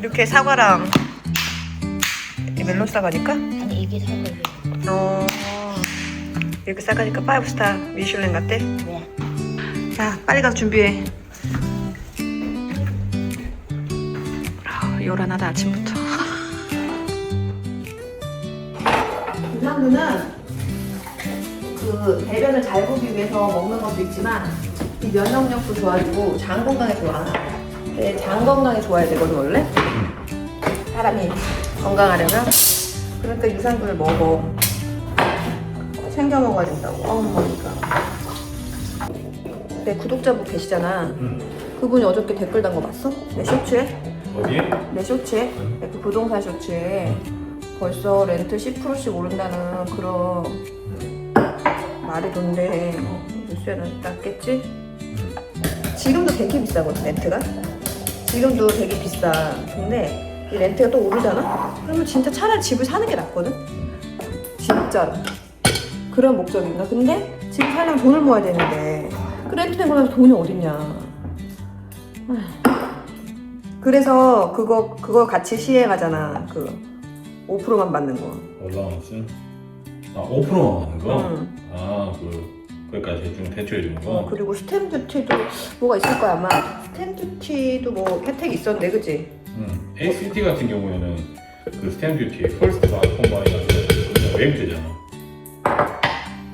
이렇게 사과랑 이 멜론 사과니까? 아니 이게 사과예요. 어, 이렇게 사과니까 5스타 미슐랭 같대? 네. 자, 빨리 가서 준비해. 요란하다 아침부터. 유산균은 그 배변을 잘 보기 위해서 먹는 것도 있지만 이 면역력도 좋아지고 장 건강에 좋아. 근데 장 건강에 좋아야 되거든 원래. 사람이 건강하려면. 그러니까 유산균을 먹어. 챙겨 먹어야 된다고. 엄마니까. 내 구독자분 계시잖아. 그분이 어저께 댓글 단 거 봤어? 내 쇼츠에? 어디에? 내 쇼츠에? 그 부동산 쇼츠에 벌써 렌트 10%씩 오른다는 그런 말이 돈데 뉴스에는 났겠지? 지금도 되게 비싸거든 렌트가. 지금도 되게 비싸. 근데 이 렌트가 또 오르잖아? 그러면 진짜 차라리 집을 사는 게 낫거든? 진짜로. 그런 목적인가? 근데 집 살려면 돈을 모아야 되는데 그 렌트 내고 나서 돈이 어딨냐. 그래서 그거 같이 시행하잖아. 그 5%만 받는 거. 올라운스? 아 5%만 하는 거? 응. 아 그거까지 좀 대출해 주는 거? 그리고 스탬 듀티도 뭐가 있을 거야 아마. 스탬 듀티도 뭐 혜택이 있었는데 그지? ACT 같은 경우에는 그 스탬 듀티 펄스트 콤바인이라서 웨이브제잖아.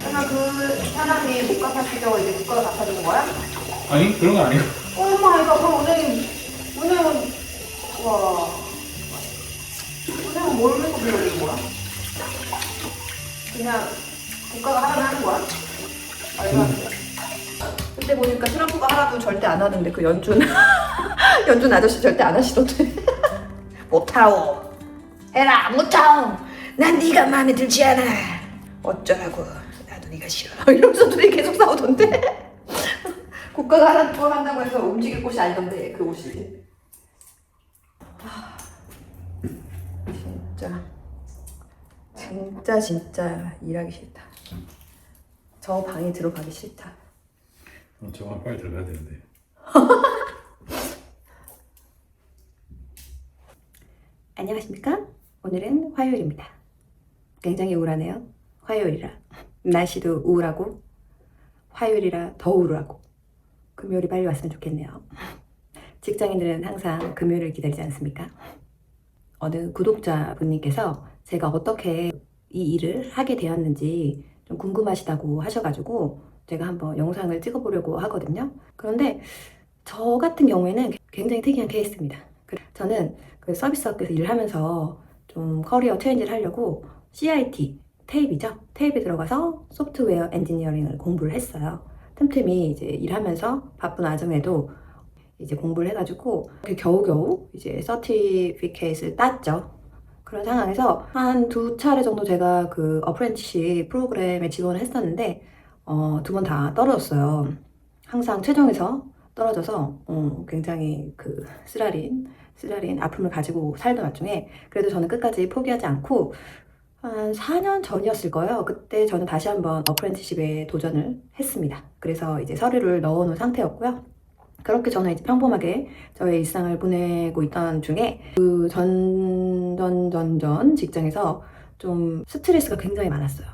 설마 그 사람이 못 갚아주려고 이제 국가가 갚아주는 거야? 아니 그런 거 아니고. 엄마 이거 그럼 은행은 와 은행은 뭘 믿고 빌려주는 거야? 그냥 국가가 하라면 하는 거야? 말도 안 돼. 그때 보니까 트럼프가 하라도 절대 안 하는데 그 연준 연준 아저씨 절대 안 하시던데. 못하오 해라 못하오 난 네가 마음에 들지 않아 어쩌라고 나도 네가 싫어 이러면서 둘이 계속 싸우던데. 국가가 하라고 한다고 해서 움직일 곳이 아니던데 그 옷이. 진짜 일하기 싫다. 저 방에 들어가기 싫다. 저거 빨리 들어가야 되는데. 안녕하십니까? 오늘은 화요일입니다. 굉장히 우울하네요. 화요일이라 날씨도 우울하고 화요일이라 더 우울하고 금요일이 빨리 왔으면 좋겠네요. 직장인들은 항상 금요일을 기다리지 않습니까? 어느 구독자분님께서 제가 어떻게 이 일을 하게 되었는지 좀 궁금하시다고 하셔가지고 제가 한번 영상을 찍어보려고 하거든요. 그런데 저 같은 경우에는 굉장히 특이한 케이스입니다. 저는 그 서비스 업계에서 일을 하면서 좀 커리어 체인지를 하려고 CIT, 테이프이죠? 테이프에 들어가서 소프트웨어 엔지니어링을 공부를 했어요. 틈틈이 이제 일하면서 바쁜 와중에도 이제 공부를 해가지고 겨우겨우 이제 서티피케이트를 땄죠. 그런 상황에서 한 2차례 정도 제가 그 어프렌티십 프로그램에 지원을 했었는데 2번 다 떨어졌어요. 항상 최종에서 떨어져서 굉장히 그 쓰라린 아픔을 가지고 살던 와중에 그래도 저는 끝까지 포기하지 않고 한 4년 전이었을 거예요. 그때 저는 다시 한번 어프렌티십에 도전을 했습니다. 그래서 이제 서류를 넣어놓은 상태였고요. 그렇게 저는 이제 평범하게 저의 일상을 보내고 있던 중에 그 전 직장에서 좀 스트레스가 굉장히 많았어요.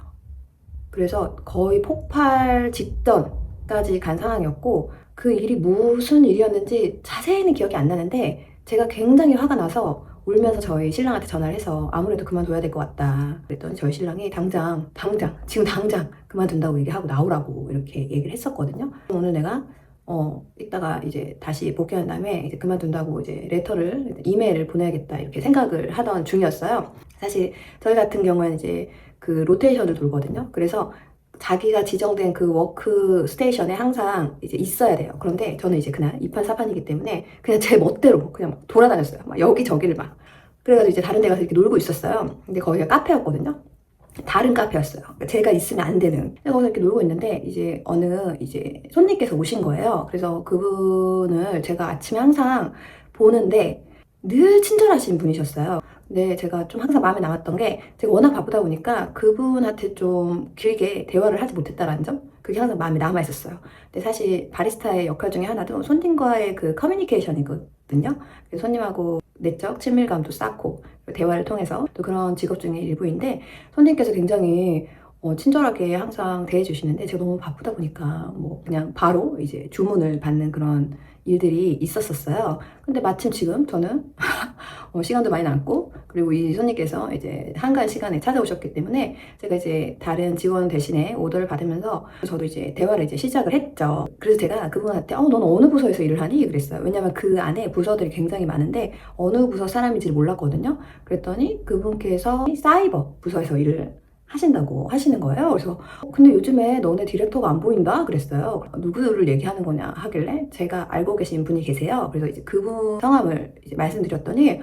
그래서 거의 폭발 직전까지 간 상황이었고 그 일이 무슨 일이었는지 자세히는 기억이 안 나는데 제가 굉장히 화가 나서 울면서 저희 신랑한테 전화를 해서 아무래도 그만둬야 될 것 같다 그랬더니 저희 신랑이 지금 당장 그만둔다고 얘기하고 나오라고 이렇게 얘기를 했었거든요. 오늘 내가 이따가 이제 다시 복귀한 다음에 이제 그만둔다고 이제 이메일을 보내야겠다 이렇게 생각을 하던 중이었어요. 사실 저희 같은 경우에는 이제 그 로테이션을 돌거든요. 그래서 자기가 지정된 그 워크 스테이션에 항상 이제 있어야 돼요. 그런데 저는 이제 그냥 이판사판이기 때문에 그냥 제 멋대로 그냥 막 돌아다녔어요. 막 여기저기를 막. 그래가지고 이제 다른 데 가서 이렇게 놀고 있었어요. 근데 거기가 카페였거든요. 다른 카페였어요. 그러니까 제가 있으면 안 되는. 거기서 이렇게 놀고 있는데 이제 어느 이제 손님께서 오신 거예요. 그래서 그분을 제가 아침에 항상 보는데 늘 친절하신 분이셨어요. 근데 제가 좀 항상 마음에 남았던 게 제가 워낙 바쁘다 보니까 그분한테 좀 길게 대화를 하지 못했다라는 점? 그게 항상 마음에 남아 있었어요. 근데 사실 바리스타의 역할 중에 하나도 손님과의 그 커뮤니케이션이거든요. 그래서 손님하고 내적 친밀감도 쌓고 대화를 통해서 또 그런 직업 중에 일부인데 손님께서 굉장히 친절하게 항상 대해주시는데 제가 너무 바쁘다 보니까 뭐 그냥 바로 이제 주문을 받는 그런 일들이 있었었어요. 근데 마침 지금 저는 시간도 많이 남고 그리고 이 손님께서 이제 한가한 시간에 찾아오셨기 때문에 제가 이제 다른 직원 대신에 오더를 받으면서 저도 이제 대화를 이제 시작을 했죠. 그래서 제가 그분한테 넌 어느 부서에서 일을 하니? 그랬어요. 왜냐면 그 안에 부서들이 굉장히 많은데 어느 부서 사람인지를 몰랐거든요. 그랬더니 그분께서 사이버 부서에서 일을 하신다고 하시는 거예요. 그래서 근데 요즘에 너네 디렉터가 안 보인다 그랬어요. 누구를 얘기하는 거냐 하길래 제가 알고 계신 분이 계세요. 그래서 이제 그분 성함을 이제 말씀드렸더니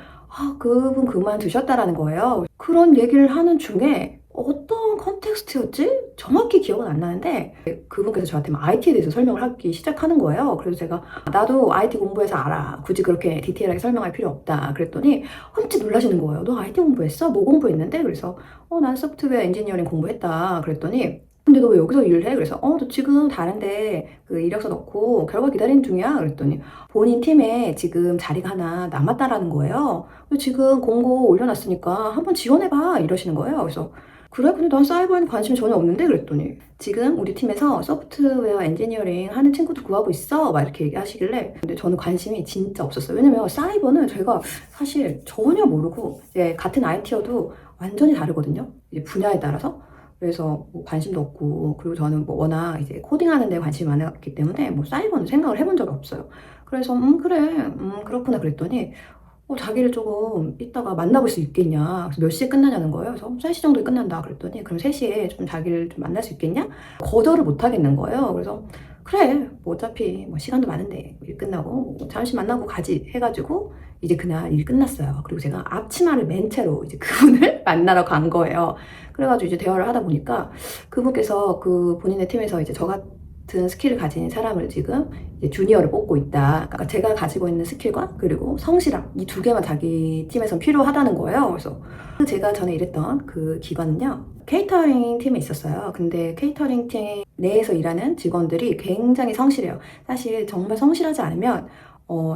그분 그만두셨다라는 거예요. 그런 얘기를 하는 중에 어떤 컨텍스트였지? 정확히 기억은 안 나는데 그분께서 저한테 막 IT에 대해서 설명을 하기 시작하는 거예요. 그래서 제가 나도 IT 공부해서 알아. 굳이 그렇게 디테일하게 설명할 필요 없다. 그랬더니 흠칫 놀라시는 거예요. 너 IT 공부했어? 뭐 공부했는데? 그래서 난 소프트웨어 엔지니어링 공부했다. 그랬더니 근데 너 왜 여기서 일을 해? 그래서 너 지금 다른데 그 이력서 넣고 결과 기다리는 중이야. 그랬더니 본인 팀에 지금 자리가 하나 남았다라는 거예요. 지금 공고 올려놨으니까 한번 지원해봐 이러시는 거예요. 그래서 그래? 근데 난 사이버에는 관심이 전혀 없는데? 그랬더니 지금 우리 팀에서 소프트웨어 엔지니어링 하는 친구도 구하고 있어 막 이렇게 얘기하시길래 근데 저는 관심이 진짜 없었어요. 왜냐면 사이버는 제가 사실 전혀 모르고 이제 같은 IT여도 완전히 다르거든요. 이제 분야에 따라서. 그래서 뭐 관심도 없고 그리고 저는 뭐 워낙 이제 코딩하는 데 관심이 많았기 때문에 뭐 사이버는 생각을 해본 적이 없어요. 그래서 그래 그렇구나 그랬더니 자기를 조금 이따가 만나볼 수 있겠냐. 그래서 몇 시에 끝나냐는 거예요. 그래서 3시 정도에 끝난다 그랬더니 그럼 3시에 좀 자기를 좀 만날 수 있겠냐? 거절을 못 하겠는 거예요. 그래서 그래 뭐 어차피 뭐 시간도 많은데 일 끝나고 뭐 잠시 만나고 가지 해가지고 이제 그날 일 끝났어요. 그리고 제가 앞치마를 맨 채로 이제 그분을 만나러 간 거예요. 그래가지고 이제 대화를 하다 보니까 그분께서 그 본인의 팀에서 이제 저 같은 스킬을 가진 사람을 지금 이제 주니어를 뽑고 있다. 그러니까 제가 가지고 있는 스킬과 그리고 성실함 이 두 개만 자기 팀에선 필요하다는 거예요. 그래서 제가 전에 일했던 그 기관은요 케이터링 팀에 있었어요. 근데 케이터링 팀 내에서 일하는 직원들이 굉장히 성실해요. 사실 정말 성실하지 않으면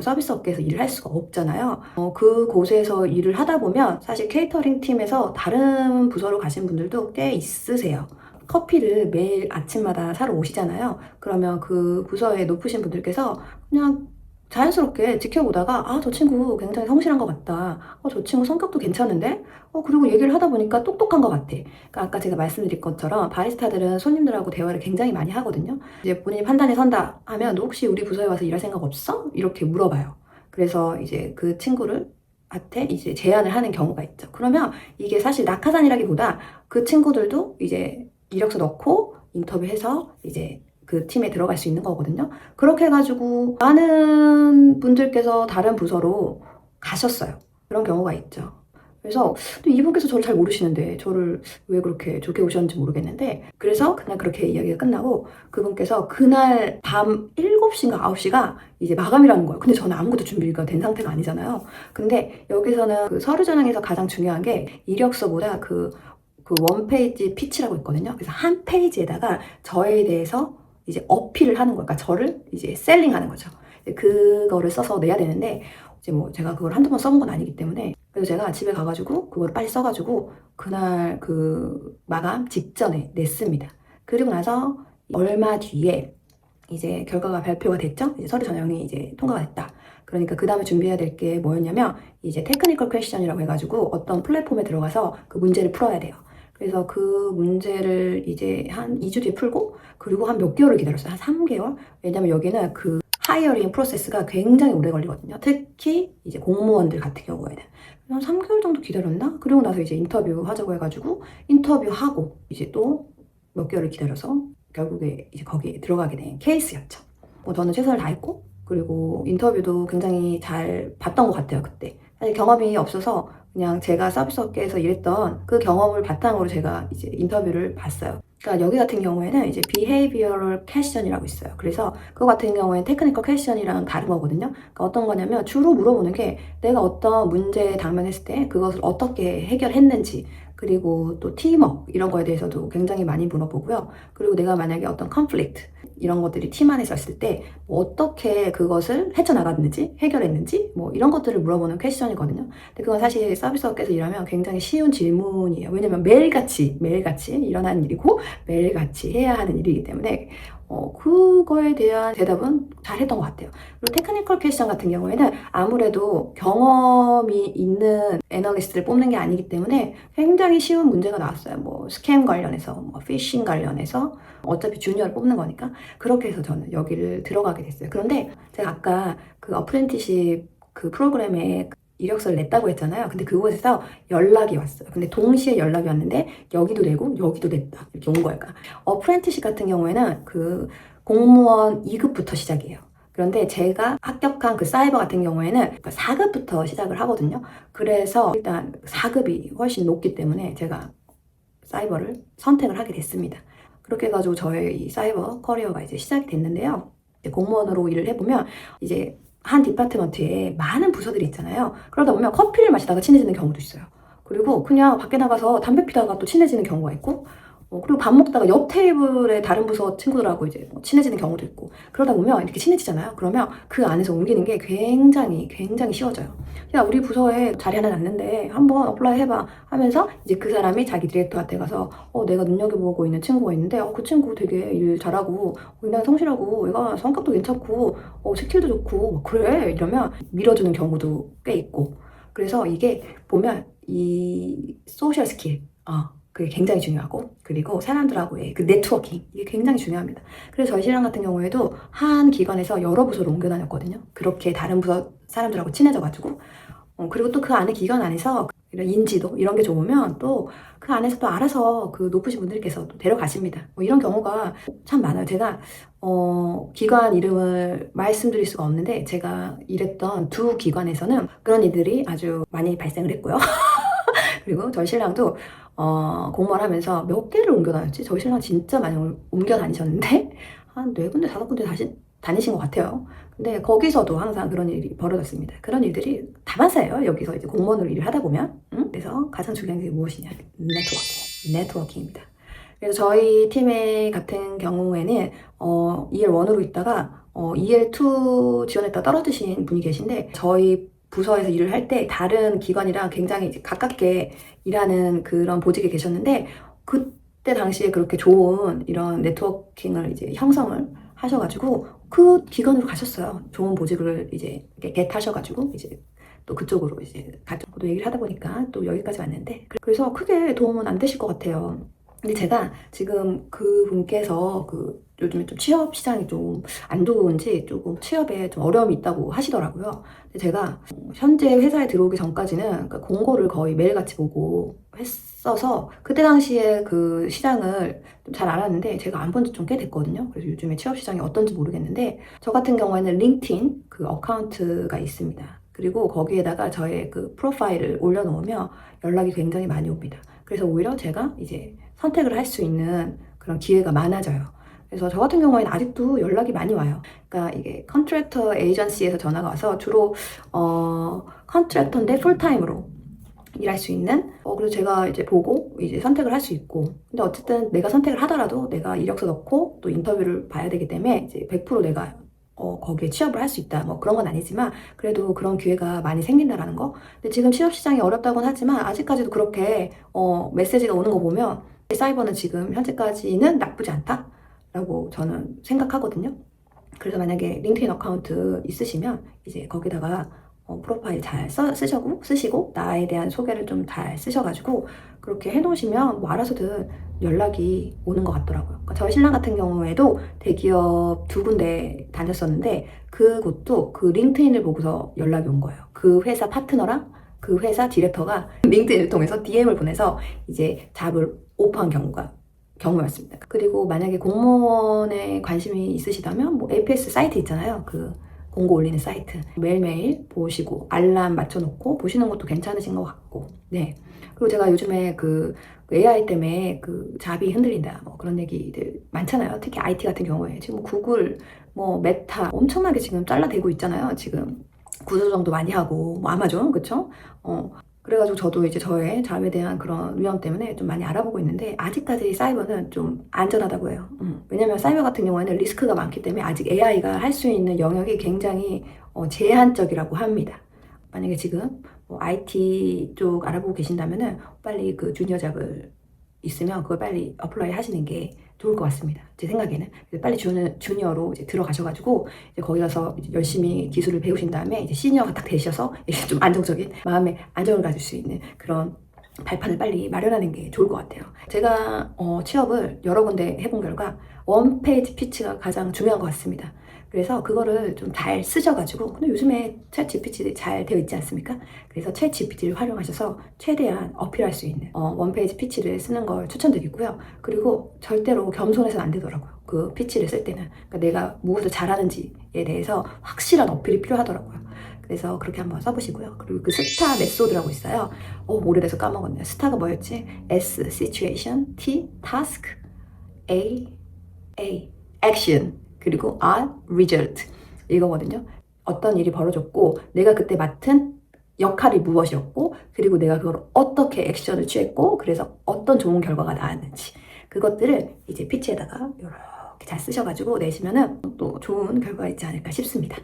서비스 업계에서 일을 할 수가 없잖아요. 그곳에서 일을 하다 보면 사실 케이터링 팀에서 다른 부서로 가신 분들도 꽤 있으세요. 커피를 매일 아침마다 사러 오시잖아요. 그러면 그 부서에 높으신 분들께서 그냥 자연스럽게 지켜보다가 저 친구 굉장히 성실한 것 같다. 저 친구 성격도 괜찮은데? 그리고 얘기를 하다 보니까 똑똑한 것 같아. 그러니까 아까 제가 말씀드린 것처럼 바리스타들은 손님들하고 대화를 굉장히 많이 하거든요. 이제 본인이 판단이 선다 하면 너 혹시 우리 부서에 와서 일할 생각 없어? 이렇게 물어봐요. 그래서 이제 그 친구를 한테 이제 제안을 하는 경우가 있죠. 그러면 이게 사실 낙하산이라기보다 그 친구들도 이제 이력서 넣고 인터뷰해서 이제 그 팀에 들어갈 수 있는 거거든요. 그렇게 해가지고 많은 분들께서 다른 부서로 가셨어요. 그런 경우가 있죠. 그래서 또 이분께서 저를 잘 모르시는데 저를 왜 그렇게 좋게 오셨는지 모르겠는데 그래서 그냥 그렇게 이야기가 끝나고 그분께서 그날 밤 7시인가 9시가 이제 마감이라는 거예요. 근데 저는 아무것도 준비가 된 상태가 아니잖아요. 근데 여기서는 그 서류 전형에서 가장 중요한 게 이력서보다 그 원페이지 피치라고 있거든요. 그래서 한 페이지에다가 저에 대해서 이제 어필을 하는 거예요. 그러니까 저를 이제 셀링하는 거죠. 그거를 써서 내야 되는데 이제 뭐 제가 그걸 한두 번 써본 건 아니기 때문에 그래서 제가 집에 가가지고 그걸 빨리 써가지고 그날 그 마감 직전에 냈습니다. 그리고 나서 얼마 뒤에 이제 결과가 발표가 됐죠. 이제 서류 전형이 이제 통과가 됐다. 그러니까 그 다음에 준비해야 될 게 뭐였냐면 이제 테크니컬 퀘스천이라고 해가지고 어떤 플랫폼에 들어가서 그 문제를 풀어야 돼요. 그래서 그 문제를 이제 한 2주 뒤에 풀고 그리고 한 몇 개월을 기다렸어요. 한 3개월? 왜냐면 여기는 그 하이어링 프로세스가 굉장히 오래 걸리거든요. 특히 이제 공무원들 같은 경우에는. 한 3개월 정도 기다렸나? 그리고 나서 이제 인터뷰 하자고 해가지고 인터뷰하고 이제 또 몇 개월을 기다려서 결국에 이제 거기에 들어가게 된 케이스였죠. 저는 최선을 다했고 그리고 인터뷰도 굉장히 잘 봤던 것 같아요. 그때 사실 경험이 없어서 그냥 제가 서비스 업계에서 일했던 그 경험을 바탕으로 제가 이제 인터뷰를 봤어요. 그러니까 여기 같은 경우에는 이제 behavioral question이라고 있어요. 그래서 그거 같은 경우에는 테크니컬 퀘스천이랑 다른 거거든요. 그러니까 어떤 거냐면 주로 물어보는 게 내가 어떤 문제에 당면했을 때 그것을 어떻게 해결했는지, 그리고 또 팀워크 이런 거에 대해서도 굉장히 많이 물어보고요. 그리고 내가 만약에 어떤 컨플릭트 이런 것들이 팀 안에 있었을 때 뭐 어떻게 그것을 헤쳐나갔는지 해결했는지 뭐 이런 것들을 물어보는 퀘스천이거든요. 근데 그건 사실 서비스 업계에서 일하면 굉장히 쉬운 질문이에요. 왜냐면 매일같이 일어나는 일이고 매일같이 해야 하는 일이기 때문에 그거에 대한 대답은 잘했던 것 같아요. 그리고 테크니컬 퀘스천 같은 경우에는 아무래도 경험이 있는 애널리스트를 뽑는 게 아니기 때문에 굉장히 쉬운 문제가 나왔어요. 뭐 스캠 관련해서, 뭐 피싱 관련해서 어차피 주니어를 뽑는 거니까 그렇게 해서 저는 여기를 들어가게 됐어요. 그런데 제가 아까 그 어프렌티십 그 프로그램에 이력서를 냈다고 했잖아요. 근데 그곳에서 연락이 왔어요. 근데 동시에 연락이 왔는데 여기도 내고 여기도 냈다 이렇게 온 거예요. 그러니까 어프렌티십 같은 경우에는 그 공무원 2급부터 시작이에요. 그런데 제가 합격한 그 사이버 같은 경우에는 4급부터 시작을 하거든요. 그래서 일단 4급이 훨씬 높기 때문에 제가 사이버를 선택을 하게 됐습니다. 그렇게 해가지고 저의 이 사이버 커리어가 이제 시작이 됐는데요. 이제 공무원으로 일을 해보면 이제 한 디파트먼트에 많은 부서들이 있잖아요. 그러다 보면 커피를 마시다가 친해지는 경우도 있어요. 그리고 그냥 밖에 나가서 담배 피다가 또 친해지는 경우가 있고, 그리고 밥 먹다가 옆 테이블에 다른 부서 친구들하고 이제 뭐 친해지는 경우도 있고, 그러다 보면 이렇게 친해지잖아요. 그러면 그 안에서 옮기는 게 굉장히 쉬워져요. 야, 우리 부서에 자리 하나 났는데 한번 어플라이 해봐 하면서 이제 그 사람이 자기 디렉터한테 가서 내가 눈여겨보고 있는 친구가 있는데 그 친구 되게 일 잘하고 굉장히 성실하고 얘가 성격도 괜찮고 스킬도 좋고 막 그래 이러면 밀어주는 경우도 꽤 있고. 그래서 이게 보면 이 소셜 스킬 그게 굉장히 중요하고, 그리고 사람들하고의 그 네트워킹 이게 굉장히 중요합니다. 그래서 저희 신랑 같은 경우에도 한 기관에서 여러 부서로 옮겨 다녔거든요. 그렇게 다른 부서 사람들하고 친해져가지고 그리고 또 그 안에 기관 안에서 이런 인지도 이런 게 좋으면 또 그 안에서 또 알아서 그 높으신 분들께서 또 데려가십니다. 이런 경우가 참 많아요. 제가 기관 이름을 말씀드릴 수가 없는데 제가 일했던 두 기관에서는 그런 일들이 아주 많이 발생을 했고요. 그리고 저희 신랑도 공무원 하면서 몇 개를 옮겨 다녔지? 저희 신랑 진짜 많이 옮겨 다니셨는데 한 4군데, 5군데 다시 다니신 것 같아요. 근데 거기서도 항상 그런 일이 벌어졌습니다. 그런 일들이 다반사예요. 여기서 이제 공무원으로 일을 하다 보면. 그래서 가장 중요한 게 무엇이냐? 네트워킹입니다. 그래서 저희 팀의 같은 경우에는 EL1으로 있다가 EL2 지원했다 떨어지신 분이 계신데 저희 부서에서 일을 할 때 다른 기관이랑 굉장히 이제 가깝게 일하는 그런 보직에 계셨는데 그때 당시에 그렇게 좋은 이런 네트워킹을 이제 형성을 하셔가지고 그 기관으로 가셨어요. 좋은 보직을 이제 겟하셔가지고 이제 또 그쪽으로 이제 가족도 얘기를 하다 보니까 또 여기까지 왔는데 그래서 크게 도움은 안 되실 것 같아요. 근데 제가 지금 그 분께서 요즘에 좀 취업 시장이 좀 안 좋은지 조금 취업에 좀 어려움이 있다고 하시더라고요. 근데 제가 현재 회사에 들어오기 전까지는 그러니까 공고를 거의 매일같이 보고 했어서 그때 당시에 그 시장을 좀 잘 알았는데 제가 안 본 지 좀 꽤 됐거든요. 그래서 요즘에 취업 시장이 어떤지 모르겠는데 저 같은 경우에는 링크드인 그 어카운트가 있습니다. 그리고 거기에다가 저의 그 프로파일을 올려놓으면 연락이 굉장히 많이 옵니다. 그래서 오히려 제가 이제 선택을 할 수 있는 그런 기회가 많아져요. 그래서 저 같은 경우에는 아직도 연락이 많이 와요. 그러니까 이게 컨트랙터 에이전시에서 전화가 와서 주로 컨트랙터인데 풀타임으로 일할 수 있는 그래서 제가 이제 보고 이제 선택을 할 수 있고, 근데 어쨌든 내가 선택을 하더라도 내가 이력서 넣고 또 인터뷰를 봐야 되기 때문에 이제 100% 내가 거기에 취업을 할 수 있다 뭐 그런 건 아니지만 그래도 그런 기회가 많이 생긴다라는 거. 근데 지금 취업 시장이 어렵다고는 하지만 아직까지도 그렇게 메시지가 오는 거 보면 사이버는 지금 현재까지는 나쁘지 않다라고 저는 생각하거든요. 그래서 만약에 링크드인 어카운트 있으시면 이제 거기다가 프로파일 잘 쓰시고 나에 대한 소개를 좀 잘 쓰셔가지고 그렇게 해놓으시면 뭐 알아서든 연락이 오는 것 같더라고요. 그러니까 저희 신랑 같은 경우에도 대기업 2군데 다녔었는데 그곳도 그 링크드인을 보고서 연락이 온 거예요. 그 회사 파트너랑 그 회사 디렉터가 링크드인을 통해서 DM을 보내서 이제 잡을 오퍼한 경우였습니다. 그리고 만약에 공무원에 관심이 있으시다면 뭐 APS 사이트 있잖아요. 그 공고 올리는 사이트 매일매일 보시고 알람 맞춰놓고 보시는 것도 괜찮으신 것 같고 네. 그리고 제가 요즘에 그 AI 때문에 그 잡이 흔들린다 뭐 그런 얘기들 많잖아요. 특히 IT 같은 경우에 지금 구글 뭐 메타 엄청나게 지금 잘라대고 있잖아요. 지금 구조조정도 많이 하고 뭐 아마존 그쵸? 그래가지고 저도 이제 저의 잡에 대한 그런 위험 때문에 좀 많이 알아보고 있는데 아직까지 사이버는 좀 안전하다고 해요. 왜냐면 사이버 같은 경우에는 리스크가 많기 때문에 아직 AI가 할 수 있는 영역이 굉장히 제한적이라고 합니다. 만약에 지금 뭐 IT 쪽 알아보고 계신다면은 빨리 그 주니어 잡을 있으면 그걸 빨리 어플라이 하시는 게 좋을 것 같습니다. 제 생각에는. 그래서 빨리 주니어로 이제 들어가셔가지고 이제 거기 가서 이제 열심히 기술을 배우신 다음에 이제 시니어가 딱 되셔서 이제 좀 안정적인 마음의 안정을 가질 수 있는 그런 발판을 빨리 마련하는 게 좋을 것 같아요. 제가 취업을 여러 군데 해본 결과 원페이지 피치가 가장 중요한 것 같습니다. 그래서 그거를 좀 잘 쓰셔가지고 근데 요즘에 챗 GPT 잘 되어 있지 않습니까? 그래서 챗 GPT를 활용하셔서 최대한 어필할 수 있는 원페이지 피치를 쓰는 걸 추천드리고요. 그리고 절대로 겸손해서는 안 되더라고요. 그 피치를 쓸 때는 그러니까 내가 무엇을 잘하는지에 대해서 확실한 어필이 필요하더라고요. 그래서 그렇게 한번 써보시고요. 그리고 그 스타 메소드라고 있어요. 오래돼서 까먹었네요. 스타가 뭐였지? S, situation, T, task, A, action, 그리고 R, result 이거거든요. 어떤 일이 벌어졌고 내가 그때 맡은 역할이 무엇이었고 그리고 내가 그걸 어떻게 액션을 취했고 그래서 어떤 좋은 결과가 나왔는지 그것들을 이제 피치에다가 이렇게 잘 쓰셔가지고 내시면은 또 좋은 결과가 있지 않을까 싶습니다.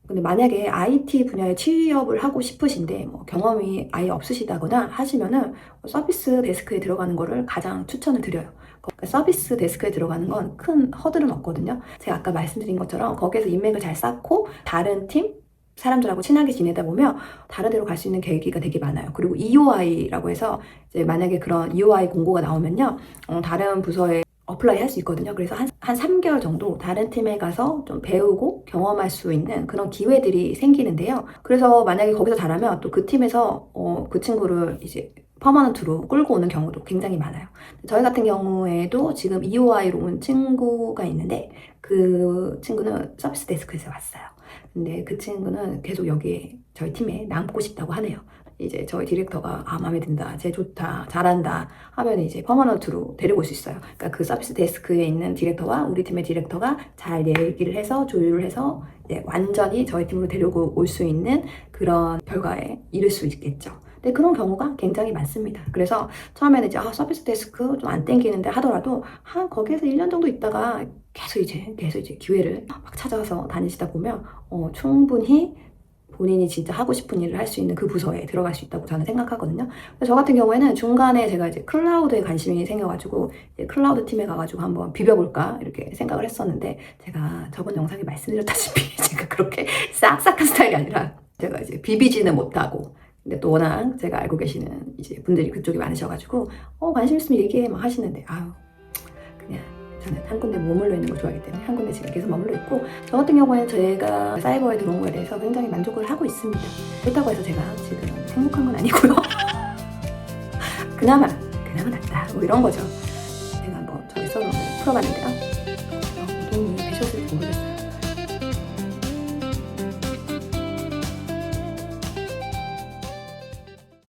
근데 만약에 IT 분야에 취업을 하고 싶으신데 뭐 경험이 아예 없으시다거나 하시면은 서비스 데스크에 들어가는 거를 가장 추천을 드려요. 그러니까 서비스 데스크에 들어가는 건 큰 허들은 없거든요. 제가 아까 말씀드린 것처럼 거기에서 인맥을 잘 쌓고 다른 팀 사람들하고 친하게 지내다 보면 다른 데로 갈 수 있는 계기가 되게 많아요. 그리고 EOI라고 해서 이제 만약에 그런 EOI 공고가 나오면요, 다른 부서에 어플라이 할 수 있거든요. 그래서 한 3개월 정도 다른 팀에 가서 좀 배우고 경험할 수 있는 그런 기회들이 생기는데요. 그래서 만약에 거기서 잘하면 또 그 팀에서 그 친구를 이제 퍼머넌트로 끌고 오는 경우도 굉장히 많아요. 저희 같은 경우에도 지금 EOI로 온 친구가 있는데 그 친구는 서비스 데스크에서 왔어요. 근데 그 친구는 계속 여기에 저희 팀에 남고 싶다고 하네요. 이제 저희 디렉터가 마음에 든다, 쟤 좋다, 잘한다 하면 이제 퍼머넌트로 데리고 올 수 있어요. 그러니까 그 서비스 데스크에 있는 디렉터와 우리 팀의 디렉터가 잘 얘기를 해서 조율을 해서 완전히 저희 팀으로 데리고 올 수 있는 그런 결과에 이를 수 있겠죠. 근데 그런 경우가 굉장히 많습니다. 그래서 처음에는 이제 서비스 데스크 좀 안 땡기는데 하더라도 거기에서 1년 정도 있다가 계속 이제 기회를 막 찾아서 다니시다 보면 충분히 본인이 진짜 하고 싶은 일을 할 수 있는 그 부서에 들어갈 수 있다고 저는 생각하거든요. 저 같은 경우에는 중간에 제가 이제 클라우드에 관심이 생겨가지고 클라우드 팀에 가가지고 한번 비벼볼까 이렇게 생각을 했었는데 제가 저번 영상에 말씀드렸다시피 제가 그렇게 싹싹한 스타일이 아니라 제가 이제 비비지는 못하고 근데 또 워낙 제가 알고 계시는 이제 분들이 그쪽에 많으셔가지고 관심 있으면 얘기해 막 하시는데 그냥 저는 한 군데 머물러 있는 걸 좋아하기 때문에 한 군데 지금 계속 머물러 있고 저 같은 경우에는 제가 사이버에 들어온 거에 대해서 굉장히 만족을 하고 있습니다. 그렇다고 해서 제가 지금 행복한 건 아니고요. 그나마 낫다 뭐 이런 거죠. 제가 한번 저의 썰을 풀어봤는데요. 도움이 되셨을지 모르겠어요.